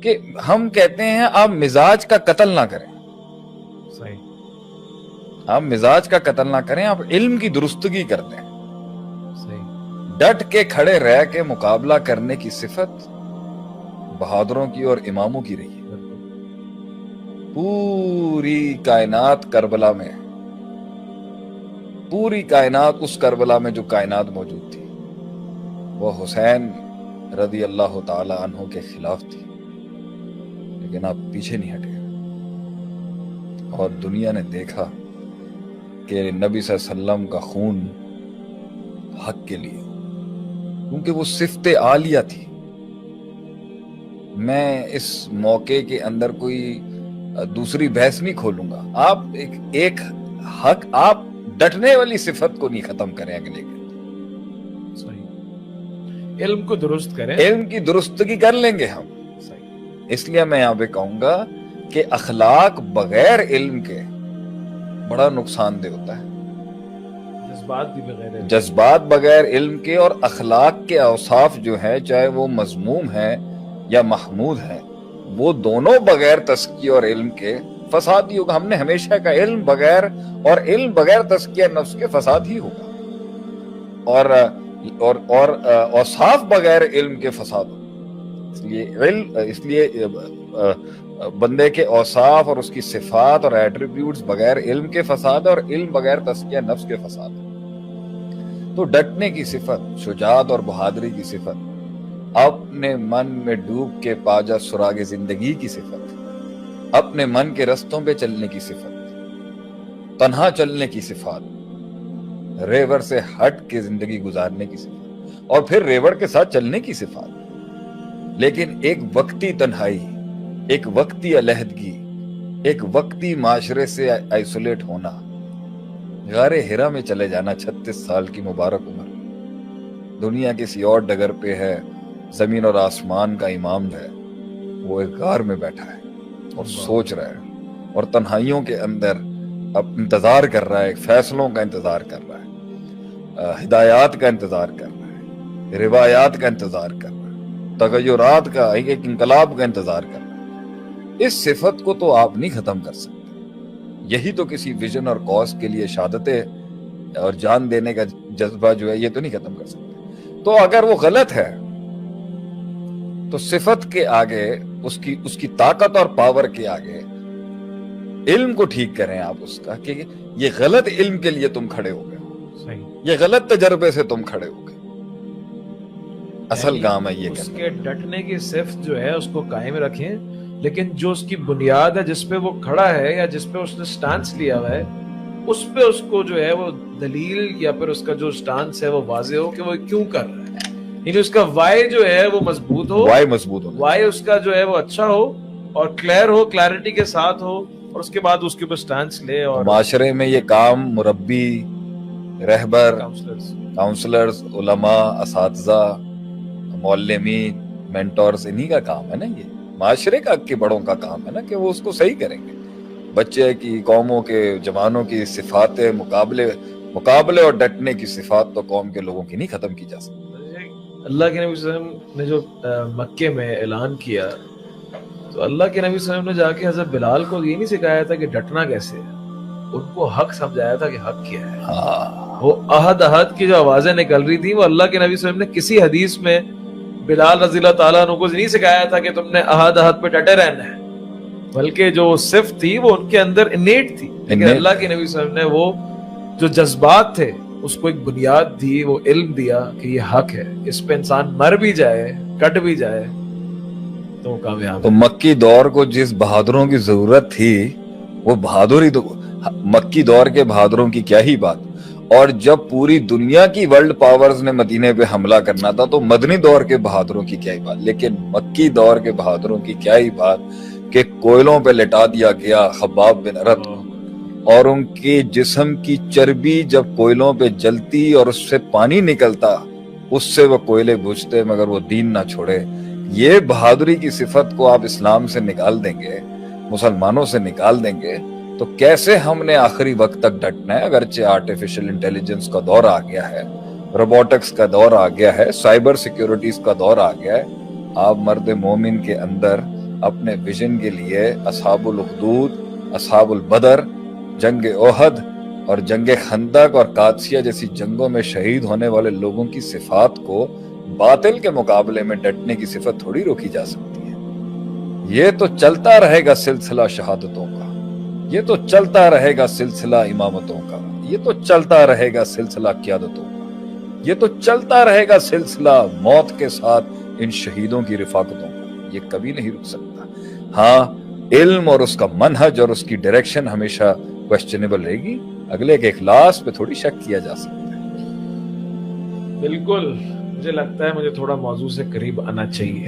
کہ ہم کہتے ہیں آپ مزاج کا قتل نہ کریں، صحیح، آپ مزاج کا قتل نہ کریں، آپ علم کی درستگی کرتے ہیں۔ صحیح، ڈٹ کے کھڑے رہ کے مقابلہ کرنے کی صفت بہادروں کی اور اماموں کی رہی ہے۔ پوری کائنات کربلا میں، پوری کائنات اس کربلا میں جو کائنات موجود تھی وہ حسین رضی اللہ تعالی عنہ کے خلاف تھی، لیکن آپ پیچھے نہیں ہٹے اور دنیا نے دیکھا کہ نبی صلی اللہ علیہ وسلم کا خون حق کے لیے، کیونکہ وہ صفت عالیہ تھی۔ میں اس موقع کے اندر کوئی دوسری بحث نہیں کھولوں گا، آپ ایک حق، آپ ڈٹنے والی صفت کو نہیں ختم کریں اگلے کے، صحیح، علم کو درست کریں، علم کی درستگی کر لیں گے ہم۔ صحیح، اس لیے میں یہاں پہ کہوں گا کہ اخلاق بغیر علم کے بڑا نقصان دہ ہوتا ہے۔ جذبات بھی بغیر علم، جذبات بغیر علم کے اور اخلاق کے اوصاف جو ہیں، چاہے وہ مذموم ہیں یا محمود ہیں، وہ دونوں بغیر تزکیہ اور علم کے فساد ہی ہوگا۔ ہم نے ہمیشہ کا علم بغیر اور علم بغیر تزکیہ نفس کے فساد ہی ہوگا، اور اوصاف بغیر علم کے فساد ہوگا۔ اس لیے بندے کے اوصاف اور اس کی صفات اور ایٹریبیوٹس بغیر علم کے فساد اور علم بغیر تزکیہ نفس کے فساد۔ تو ڈٹنے کی صفت، شجاعت اور بہادری کی صفت، اپنے من میں ڈوب کے پاجا سراغ زندگی کی صفت، اپنے من کے رستوں پہ چلنے کی صفت، تنہا چلنے کی صفات، ریور سے ہٹ کے زندگی گزارنے کی صفت، اور پھر ریور کے ساتھ چلنے کی صفات، لیکن ایک وقتی تنہائی، ایک وقتی علیحدگی، ایک وقتی معاشرے سے آئسولیٹ ہونا، غار ہرا میں چلے جانا، 36 سال کی مبارک عمر، دنیا کسی اور ڈگر پہ ہے، زمین اور آسمان کا امام ہے، وہ ایک غار میں بیٹھا ہے اور سوچ رہا ہے، اور تنہائیوں کے اندر اب انتظار کر رہا ہے، فیصلوں کا انتظار کر رہا ہے، ہدایات کا انتظار کر رہا ہے، روایات کا انتظار کر رہا ہے، تغیرات کا، ایک انقلاب کا انتظار کر رہا ہے۔ اس صفت کو تو آپ نہیں ختم کر سکتے۔ یہی تو کسی ویژن اور کاز کے لیے شہادتیں اور جان دینے کا جذبہ جو ہے، یہ تو نہیں ختم کر سکتے۔ تو اگر وہ غلط ہے تو صفت کے آگے، اس کی طاقت اور پاور کے آگے علم کو ٹھیک کریں آپ اس کا، کہ یہ غلط علم کے لیے تم کھڑے ہو گئے، صحیح، یہ غلط تجربے سے تم کھڑے ہو گئے۔ اصل کام ہے یہ اس کرنا۔ کے ڈٹنے کی صفت جو ہے اس کو قائم رکھیں، لیکن جو اس کی بنیاد ہے، جس پہ وہ کھڑا ہے یا جس پہ اس نے سٹانس لیا ہوا ہے، اس پہ اس کو جو ہے وہ دلیل یا پھر اس کا جو سٹانس ہے وہ واضح ہو کہ وہ کیوں کر رہا ہے، یعنی اس کا وائی جو ہے وہ مضبوط ہو، وائی مضبوط ہونا، وائی اس کا جو ہے وہ اچھا ہو اور کلیئر ہو، کلیئرٹی کے ساتھ ہو، اور اس کے بعد اس کے اوپر سٹانس لے۔ اور معاشرے میں یہ کام مربی، رہبر، کاؤنسلرز، کاؤنسلرز، علماء، اساتذہ، معلمین، مینٹورز، انہی کا کام ہے نا، یہ معاشرے کے بڑوں کا کام ہے نا کہ وہ اس کو صحیح کریں گے۔ بچے کی، قوموں کے، جوانوں کی صفات، مقابلے اور ڈٹنے کی صفات تو قوم کے لوگوں کی نہیں ختم کی جا سکتی۔ اللہ کے نبی صلی اللہ علیہ وسلم نے جو مکے میں اعلان کیا، تو اللہ کے نبی صلی اللہ علیہ وسلم نے جا کے حضرت بلال کو یہ نہیں سکھایا تھا کہ ڈٹنا کیسے ہے، ان کو حق سمجھایا تھا کہ حق کیا ہے۔ وہ احد کی جو آوازیں نکل رہی تھی، وہ اللہ کے نبی صلی اللہ علیہ وسلم نے کسی حدیث میں بلال رضی اللہ تعالیٰ عنہ کو نہیں سکھایا تھا کہ تم نے احد پہ ڈٹے رہنا ہے، بلکہ جو صفت تھی وہ ان کے اندر انیٹ تھی، لیکن اللہ کے نبی صلی اللہ علیہ وسلم نے وہ جو جذبات تھے اس کو ایک بنیاد دی، وہ علم دیا کہ یہ حق ہے، اس پہ انسان مر بھی جائے، کٹ بھی جائے تو وہ کامیاب۔ تو مکی دور کو جس بہادروں کی ضرورت تھی، وہ بہادری تو مکی دور کے بہادروں کی کیا ہی بات، اور جب پوری دنیا کی ورلڈ پاورز نے مدینے پہ حملہ کرنا تھا تو مدنی دور کے بہادروں کی کیا ہی بات، لیکن مکی دور کے بہادروں کی کیا ہی بات کہ کوئلوں پہ لٹا دیا گیا خباب بن ارت، اور ان کے جسم کی چربی جب کوئلوں پہ جلتی اور اس سے پانی نکلتا، اس سے وہ کوئلے بجھتے مگر وہ دین نہ چھوڑے۔ یہ بہادری کی صفت کو آپ اسلام سے نکال دیں گے، مسلمانوں سے نکال دیں گے، تو کیسے ہم نے آخری وقت تک ڈٹنا ہے؟ اگرچہ آرٹیفیشل انٹیلیجنس کا دور آ گیا ہے، روبوٹکس کا دور آ گیا ہے، سائبر سیکیورٹیز کا دور آ گیا ہے، آپ مرد مومن کے اندر اپنے ویژن کے لیے اصحاب الاخدود, اصحاب البدر, جنگ احد اور جنگ خندق اور قادسیہ جیسی جنگوں میں شہید ہونے والے لوگوں کی صفات کو باطل کے مقابلے میں ڈٹنے کی صفت تھوڑی روکی جا سکتی ہے. یہ تو چلتا رہے گا سلسلہ شہادتوں کا, یہ تو چلتا رہے گا سلسلہ امامتوں کا, یہ تو چلتا رہے گا سلسلہ قیادتوں کا, یہ تو چلتا رہے گا سلسلہ موت کے ساتھ ان شہیدوں کی رفاقتوں کا. یہ کبھی نہیں رک سکتا. ہاں, علم اور اس کا منہج اور اس کی ڈائریکشن ہمیشہ کوسچنیبل رہے گی. اگلے کے اخلاص پہ تھوڑی شک کیا جا سکتا ہے. بالکل, مجھے لگتا ہے مجھے تھوڑا موضوع سے قریب آنا چاہیے.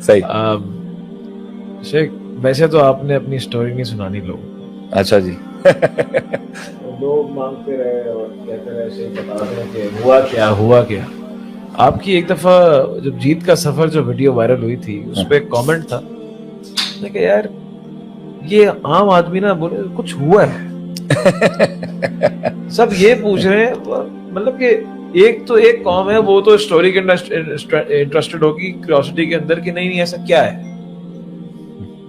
صحیح. شیخ, ویسے تو آپ نے اپنی سٹوری نہیں سنانی لوگوں کو. اچھا جی. لوگ مانگتے رہے اور کہتے رہے شیخ بتا دیں کہ ہوا کیا ہوا کیا. آپ کی ایک دفعہ جب جیت کا سفر جو ویڈیو وائرل ہوئی تھی اس پہ ایک کامنٹ تھا کہ یار یہ عام آدمی نا بولے کچھ ہوا ہے. سب یہ پوچھ رہے ہیں, مطلب کہ ایک تو ایک قوم ہے وہ تو اسٹوری کے انٹرسٹڈ ہوگی کیوریوسٹی کے اندر کہ نہیں ایسا کیا ہے.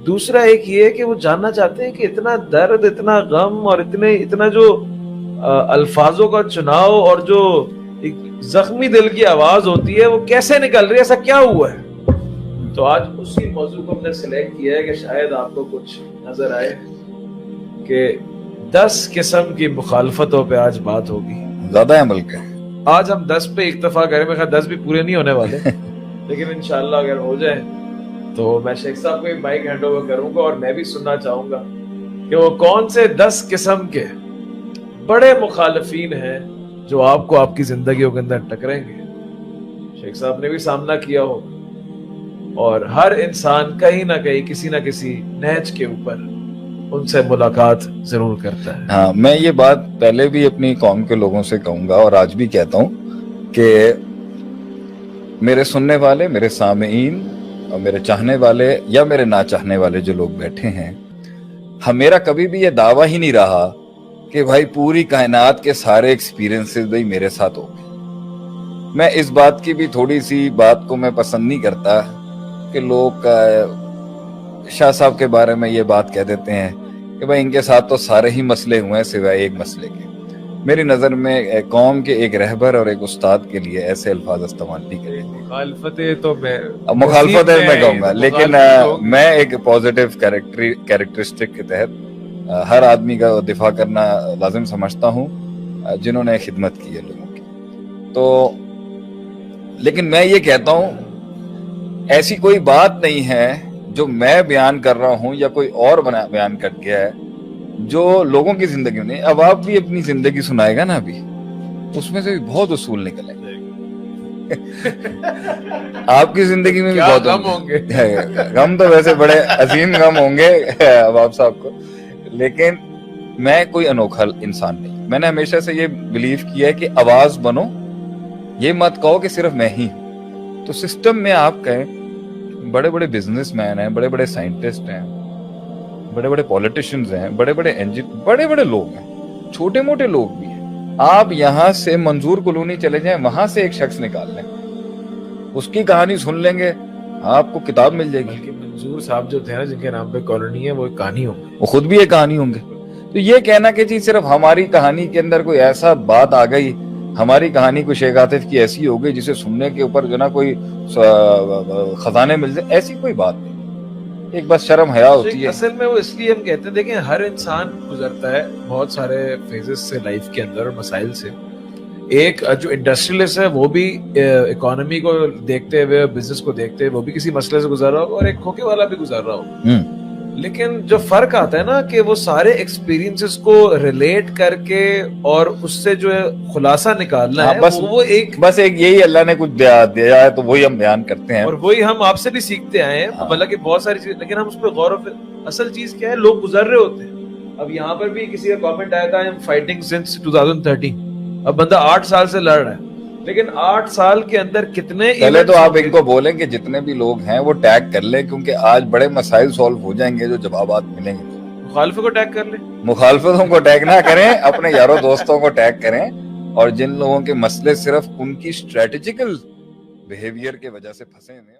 دوسرا ایک یہ ہے کہ وہ جاننا چاہتے ہیں کہ اتنا درد, اتنا غم اور اتنا جو الفاظوں کا چناؤ اور جو ایک زخمی دل کی آواز ہوتی ہے وہ کیسے نکل رہی ہے, ایسا کیا ہوا ہے. تو آج اسی موضوع کو ہم نے سلیکٹ کیا ہے کہ شاید آپ کو کچھ نظر آئے کہ 10 قسم کی مخالفتوں پہ آج بات ہوگی. زیادہ عمل کا آج ہم 10 پہ اکتفا کریں, میں خیال 10 بھی پورے نہیں ہونے والے لیکن انشاءاللہ اگر ہو جائے تو میں شیخ صاحب کو ایک مائک ہینڈ اوور کروں گا اور میں بھی سننا چاہوں گا کہ وہ کون سے 10 قسم کے بڑے مخالفین ہیں جو آپ کو آپ کی زندگیوں کے اندر ٹکریں گے. شیخ صاحب نے بھی سامنا کیا ہو اور ہر انسان کہیں نہ کہیں کسی نہ کسی نہج کے اوپر ان سے ملاقات ضرور کرتا ہے. ہاں, میں یہ بات پہلے بھی اپنی قوم کے لوگوں سے کہوں گا اور آج بھی کہتا ہوں کہ میرے سننے والے, میرے سامعین اور میرے چاہنے والے یا میرے نہ چاہنے والے جو لوگ بیٹھے ہیں, میرا کبھی بھی یہ دعویٰ ہی نہیں رہا کہ بھائی پوری کائنات کے سارے ایکسپیرینسز بھائی میرے ساتھ ہو گئے. میں اس بات کی بھی تھوڑی سی بات کو میں پسند نہیں کرتا کہ لوگ شاہ صاحب کے بارے میں یہ بات کہہ دیتے ہیں کہ بھائی ان کے ساتھ تو سارے ہی مسئلے ہوئے ہیں سوائے ایک مسئلے کے. میری نظر میں قوم کے ایک رہبر اور ایک استاد کے لیے ایسے الفاظ استعمال نہیں کریں گے. مخالفتیں میں کہوں گا, لیکن میں ایک پازیٹیو کیریکٹرسٹک کے تحت ہر آدمی کا دفاع کرنا لازم سمجھتا ہوں جنہوں نے خدمت کی ہے لوگوں کی. تو لیکن میں یہ کہتا ہوں ایسی کوئی بات نہیں ہے جو میں بیان کر رہا ہوں یا کوئی اور بیان کر گیا ہے جو لوگوں کی زندگی میں. اب آپ بھی اپنی زندگی سنائے گا نا, ابھی اس میں سے بھی بہت اصول نکلیں گے. آپ کی زندگی میں بھی بہت غم ہوں گے. غم تو ویسے بڑے عظیم غم ہوں گے اباب صاحب کو, لیکن میں کوئی انوکھا انسان نہیں. میں نے ہمیشہ سے یہ بلیو کیا ہے کہ آواز بنو, یہ مت کہو کہ صرف میں ہی ہوں. تو سسٹم میں آپ کہیں بڑے بڑے بزنس مین ہیں, بڑے بڑے سائنٹسٹ ہیں, بڑے بڑے پولیٹیشنز ہیں, بڑے بڑے لوگ ہیں, چھوٹے موٹے لوگ بھی ہیں. آپ یہاں سے منظور کالونی چلے جائیں, وہاں سے ایک شخص نکال لیں, اس کی کہانی سن لیں گے, آپ کو کتاب مل جائے گی. منظور صاحب جو تھے نا جن کے نام پہ کالونی ہے وہ ایک کہانی ہوں گے, وہ خود بھی ایک کہانی ہوں گے. تو یہ کہنا کہ جی صرف ہماری کہانی کے اندر کوئی ایسا بات آ گئی, ہماری کہانی کوئی شیخ عاطف کی ایسی ہو گئی جسے سننے کے اوپر جو نا کوئی خزانے مل جائے, ایسی کوئی بات نہیں. ایک بس شرم حیا ہوتی ہے. اصل میں وہ اس لیے ہم کہتے ہیں, دیکھیں ہر انسان گزرتا ہے بہت سارے فیزز سے لائف کے اندر اور مسائل سے. ایک جو انڈسٹریلسٹ ہے وہ بھی اکانومی کو دیکھتے ہوئے, بزنس کو دیکھتے ہوئے وہ بھی کسی مسئلے سے گزر رہا ہوگا, اور ایک کھوکے والا بھی گزر رہا ہوگا. لیکن جو فرق آتا ہے نا کہ وہ سارے ایکسپیرینسز کو ریلیٹ کر کے اور اس سے جو ہے خلاصہ نکالنا ہے, وہ بس ایک یہی اللہ نے کچھ دیا ہے تو وہی ہم بیان کرتے ہیں, اور وہی ہم آپ سے بھی سیکھتے آئے ہیں. مطلب کہ بہت ساری چیزیں, لیکن ہم اس پہ غور و اصل چیز کیا ہے, لوگ گزر رہے ہوتے ہیں. اب یہاں پر بھی کسی کا کامنٹ آیا تھا فائٹنگ سنس 2013. اب بندہ 8 سال سے لڑ رہا ہے, لیکن 8 سال کے اندر کتنے, پہلے تو آپ ان کو بولیں کہ جتنے بھی لوگ ہیں وہ ٹیگ کر لیں, کیونکہ آج بڑے مسائل سولو ہو جائیں گے جو جوابات ملیں گے. مخالفوں کو ٹیگ کر لیں, مخالفتوں کو ٹیگ نہ کریں, اپنے یاروں دوستوں کو ٹیگ کریں, اور جن لوگوں کے مسئلے صرف ان کی اسٹریٹجیکل بیہیویئر کی وجہ سے پھنسے ہوئے